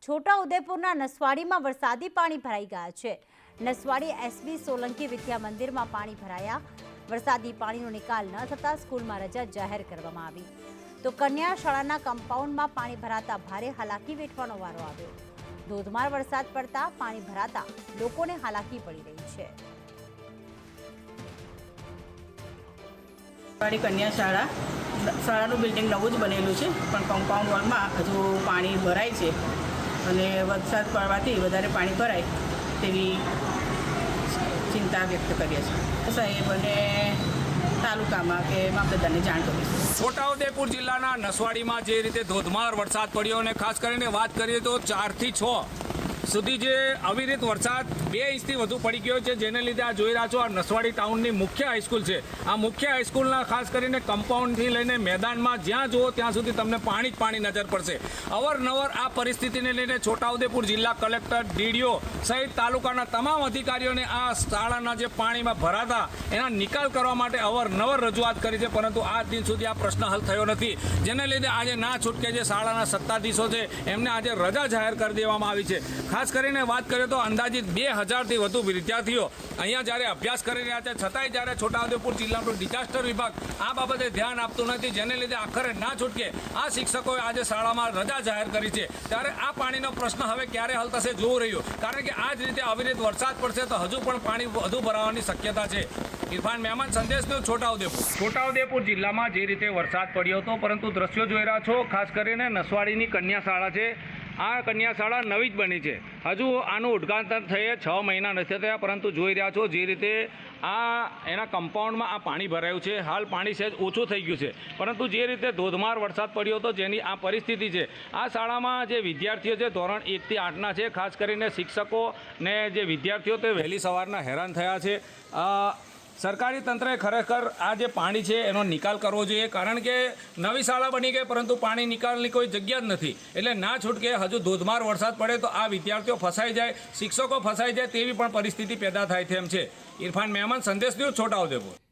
છોટાઉદેપુરના નસવાડીમાં વરસાદી પાણી ભરાઈ ગયા છે। નસવાડી એસબી સોલંકી વિદ્યા મંદિરમાં પાણી ભરાયા। વરસાદી પાણીનો નિકાલ ન થતા સ્કૂલમાં રજા જાહેર કરવામાં આવી તો કન્યા શાળાના કમ્પાઉન્ડમાં પાણી ભરાતા ભારે હાલાકી વેઠવાનો વારો આવ્યો। ધોધમાર વરસાદ પડતા પાણી ભરાતા લોકોને હાલાકી પડી રહી છે। કન્યા શાળાનું બિલ્ડિંગ નવું જ બનેલું છે, પણ કમ્પાઉન્ડ વોલમાં હજુ પાણી ભરાય છે અને વરસાદ પડવાથી વધારે પાણી ભરાય તેવી ચિંતા વ્યક્ત કરીએ છીએ। સાહેબ અને તાલુકામાં કે મામલતદારને જાણ કરીશું। છોટાઉદેપુર જિલ્લાના નસવાડીમાં જે રીતે ધોધમાર વરસાદ પડ્યો અને ખાસ કરીને વાત કરીએ તો 4 થી 6 સુધી જે અવિરત વરસાદ 2 ઇંચથી વધુ પડી ગયો છે, જેને લીધે આ જોઈ રહ્યા છો આ નસવાડી ટાઉનની મુખ્ય હાઈસ્કૂલ છે। આ મુખ્ય હાઈસ્કૂલના ખાસ કરીને કમ્પાઉન્ડથી લઈને મેદાનમાં જ્યાં જુઓ ત્યાં સુધી તમને પાણી જ પાણી નજર પડશે। અવારનવાર આ પરિસ્થિતિને લઈને છોટાઉદેપુર જિલ્લા કલેક્ટર, ડીડીઓ સહિત તાલુકાના તમામ અધિકારીઓને આ શાળાના જે પાણીમાં ભરાતા એના નિકાલ કરવા માટે અવારનવાર રજૂઆત કરી છે, પરંતુ આજ દિન સુધી આ પ્રશ્ન હલ થયો નથી, જેને લીધે આજે ના છૂટકે જે શાળાના સત્તાધીશો છે એમને આજે રજા જાહેર કરી દેવામાં આવી છે। ખાસ કરીને વાત કરીએ તો અંદાજિત 2000થી વધુ વિદ્યાર્થીઓ અહીંયા જ્યારે અભ્યાસ કરી રહ્યા છે, છતાંય જ્યારે છોટાઉદેપુર જિલ્લાનું ડિઝાસ્ટર વિભાગ આ બાબતે ધ્યાન આપતું નથી, જેને લીધે આખરે ના છૂટકે આ શિક્ષકોએ આજે શાળામાં રજા જાહેર કરી છે। ત્યારે આ પાણીનો પ્રશ્ન હવે ક્યારે હલ થશે જોવું રહ્યું, કારણ કે આ જ રીતે અવિરત વરસાદ પડશે તો હજુ પણ પાણી વધુ ભરાવાની શક્યતા છે। ઇરફાન મહેમાન, સંદેશ ન્યૂઝ, છોટાઉદેપુર જિલ્લામાં જે રીતે વરસાદ પડ્યો હતો, પરંતુ દ્રશ્યો જોઈ રહ્યા છો ખાસ કરીને નસવાડીની કન્યા શાળા છે। આ કન્યા શાળા નવી જ બની છે, હજુ આનું ઉદ્ઘાટન થયે 6 મહિના નથી થયા, પરંતુ જોઈ રહ્યા છો જે રીતે આ એના કમ્પાઉન્ડમાં આ પાણી ભરાયું છે। હાલ પાણી સહેજ ઓછું થઈ ગયું છે, પરંતુ જે રીતે ધોધમાર વરસાદ પડ્યો હતો જેની આ પરિસ્થિતિ છે, આ શાળામાં જે વિદ્યાર્થીઓ છે ધોરણ 1 થી 8ના છે, ખાસ કરીને શિક્ષકો ને જે વિદ્યાર્થીઓ તે વહેલી સવારના હેરાન થયા છે। સરકારી તંત્રએ ખરેખર આ જે પાણી છે એનો નિકાલ કરવો જોઈએ, કારણ કે નવી શાળા બની ગઈ પરંતુ પાણી નિકાલની કોઈ જગ્યા જ નથી, એટલે ના છૂટકે હજુ ધોધમાર વરસાદ પડે તો આ વિદ્યાર્થીઓ ફસાઈ જાય, શિક્ષકો ફસાઈ જાય તેવી પણ પરિસ્થિતિ પેદા થાય તેમ છે। ઇરફાન મહેમાન, સંદેશ ન્યૂઝ, છોટાઉદેપુર।